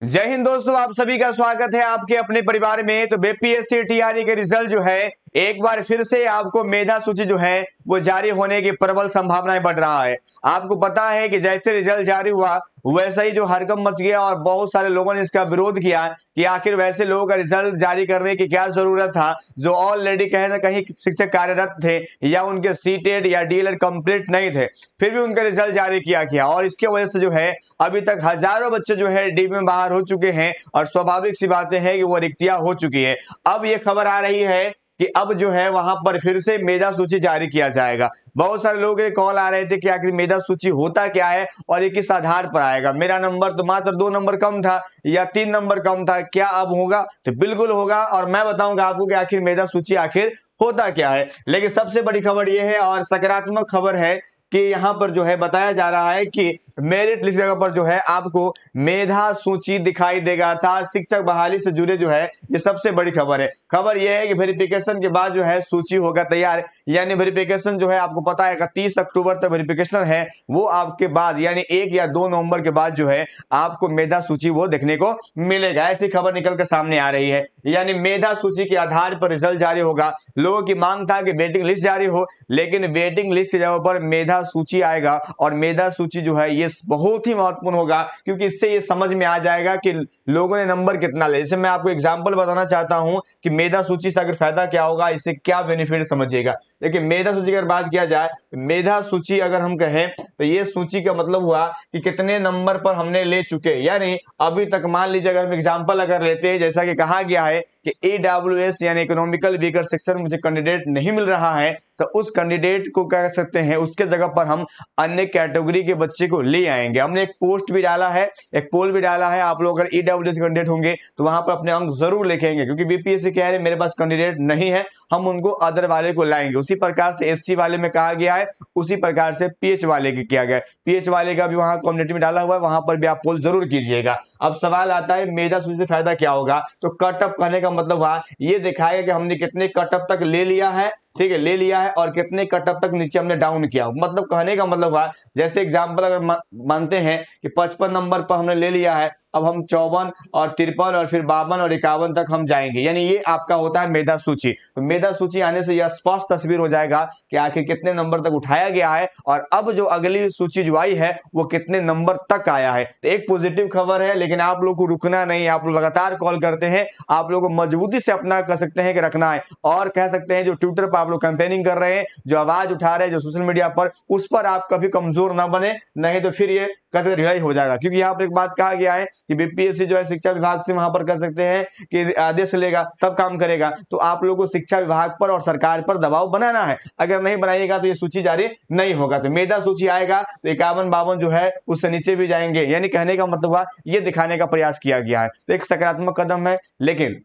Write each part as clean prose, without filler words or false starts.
जय हिंद दोस्तों, आप सभी का स्वागत है आपके अपने परिवार में। तो बीपीएससी टीआरई के रिजल्ट जो है एक बार फिर से आपको मेधा सूची जो है वो जारी होने की प्रबल संभावनाएं बढ़ रहा है। आपको पता है कि जैसे रिजल्ट जारी हुआ वैसे ही जो हड़कंप मच गया और बहुत सारे लोगों ने इसका विरोध किया कि आखिर वैसे लोगों का रिजल्ट जारी करने की क्या जरूरत था जो ऑलरेडी कहीं ना कहीं शिक्षक कार्यरत थे या उनके सीटेट या डीएलएड कंप्लीट नहीं थे, फिर भी उनका रिजल्ट जारी किया गया और इसके वजह से जो है अभी तक हजारों बच्चे जो है डी में बाहर हो चुके हैं और स्वाभाविक सी बातें हैं कि वो रिक्तियां हो चुकी है। अब ये खबर आ रही है कि अब जो है वहां पर फिर से मेधा सूची जारी किया जाएगा। बहुत सारे लोगों के कॉल आ रहे थे कि आखिर मेधा सूची होता क्या है और ये किस आधार पर आएगा। मेरा नंबर तो मात्र 2 नंबर कम था या 3 नंबर कम था, क्या अब होगा? तो बिल्कुल होगा और मैं बताऊंगा आपको कि आखिर मेधा सूची आखिर होता क्या है। लेकिन सबसे बड़ी खबर यह है और सकारात्मक खबर है कि यहाँ पर जो है बताया जा रहा है कि मेरिट लिस्ट जगह पर जो है आपको मेधा सूची दिखाई देगा, अर्थात शिक्षक बहाली से जुड़े जो है ये सबसे बड़ी खबर है। खबर यह है कि वेरिफिकेशन के बाद जो है सूची होगा तैयार, यानी वेरिफिकेशन जो है आपको पता है 31 अक्टूबर तक वेरिफिकेशन है, वो आपके बाद यानी 1 या 2 नवंबर के बाद जो है आपको मेधा सूची वो देखने को मिलेगा। ऐसी खबर निकल कर सामने आ रही है, यानी मेधा सूची के आधार पर रिजल्ट जारी होगा। लोगों की मांग था कि वेटिंग लिस्ट जारी हो, लेकिन वेटिंग लिस्ट की जगह पर मेधा सूची आएगा और मेधा सूची जो है ये बहुत ही महत्वपूर्ण होगा क्योंकि इससे ये समझ में आ जाएगा कि लोगों ने नंबर कितना ले। जैसे मैं आपको एग्जांपल बताना चाहता हूं कि मेधा सूची से अगर फायदा क्या होगा, इससे क्या बेनिफिट समझिएगा। देखिए मेधा सूची की अगर बात किया जाए, मेधा सूची अगर हम कहें तो ये सूची का मतलब हुआ कि कितने नंबर पर हमने ले चुके, यानी अभी तक मान लीजिए अगर हम एग्जाम्पल अगर लेते हैं जैसा कि कहा गया है कि ईडब्ल्यूएस यानी इकोनॉमिकल वीकर सेक्शन मुझे कैंडिडेट नहीं मिल रहा है, तो उस कैंडिडेट को कह सकते हैं उसके जगह पर हम अन्य कैटेगरी के बच्चे को ले आएंगे। हमने एक पोस्ट भी डाला है, एक पोल भी डाला है, आप लोग अगर ईडब्ल्यूएस कैंडिडेट होंगे तो वहां पर अपने अंक जरूर लिखेंगे क्योंकि बीपीएससी कह रहे मेरे पास कैंडिडेट नहीं है, हम उनको अदर वाले को लाएंगे। उसी प्रकार से एससी वाले में कहा गया है, उसी प्रकार से पीएच वाले की किया गया है। पीएच वाले का भी वहां कम्युनिटी में डाला हुआ है, वहां पर भी आप पोल जरूर कीजिएगा। अब सवाल आता है मेधा सूची से फायदा क्या होगा, तो कटअप कहने का मतलब हुआ ये दिखाएगा कि हमने कितने कटअप तक ले लिया है, ठीक है, ले लिया है और कितने कटअप तक नीचे हमने डाउन किया। मतलब कहने का मतलब हुआ जैसे एग्जांपल अगर मानते हैं कि 55 नंबर पर हमने ले लिया है, अब हम 54 और 53 और फिर 52 और 51 तक हम जाएंगे, यानी ये आपका होता है मेधा सूची। तो मेधा सूची आने से यह स्पष्ट तस्वीर हो जाएगा कि आखिर कितने नंबर तक उठाया गया है और अब जो अगली सूची जो आई है वो कितने नंबर तक आया है। तो एक पॉजिटिव खबर है, लेकिन आप लोग को रुकना नहीं, आप लोग लगातार कॉल करते हैं, आप लोग को मजबूती से अपना कर सकते हैं कि रखना है और कह सकते हैं जो ट्विटर पर आप लोग कैंपेनिंग कर रहे हैं, जो आवाज उठा रहे हैं, जो सोशल मीडिया पर, उस पर आप कभी कमजोर ना बने, नहीं तो फिर ये कैसे रिलाई हो जाएगा। क्योंकि यहाँ पर एक बात कहा गया है कि बीपीएससी जो है शिक्षा विभाग से वहां पर कर सकते हैं कि आदेश लेगा तब काम करेगा, तो आप लोगों को शिक्षा विभाग पर और सरकार पर दबाव बनाना है। अगर नहीं बनाइएगा तो ये सूची जारी नहीं होगा। तो मेधा सूची आएगा तो 51-52 जो है उससे नीचे भी जाएंगे, यानी कहने का मतलब हुआ ये दिखाने का प्रयास किया गया है। तो एक सकारात्मक कदम है, लेकिन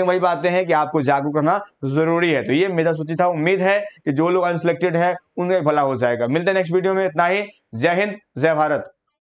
वही बातें हैं कि आपको जागरूक रहना जरूरी है। तो ये मेधा सूची था, उम्मीद है कि जो लोग अनसिलेक्टेड है उनका भला हो जाएगा। मिलते हैं नेक्स्ट वीडियो में, इतना ही। जय हिंद, जय भारत।